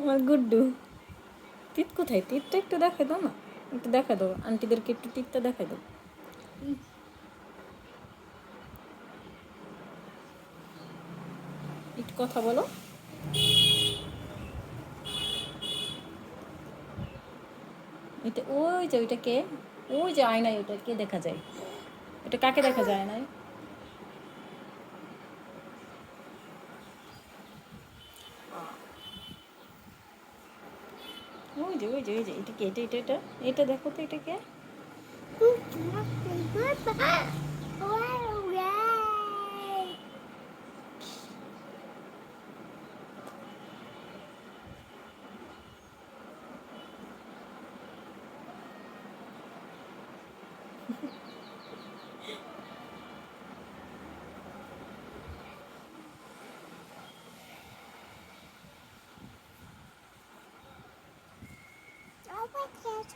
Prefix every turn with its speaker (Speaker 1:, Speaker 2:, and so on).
Speaker 1: আমার গুড্ডু। তিত কোথায়? তিতটা একটু দেখা দাও না, একটু দেখা দাও আন্টিদেরকে, একটু তিতটা দেখা দাও। একটু কথা বলো। এটা ওই যে ওইটা কে? ওই যে আয়নায় ওটা কে দেখা যায়? ওটা কাকে দেখা যায় না? ওই যে ওই যে ওই যে এটা কে? এটা এটা দেখো তো, এটা কে?
Speaker 2: Oh my God.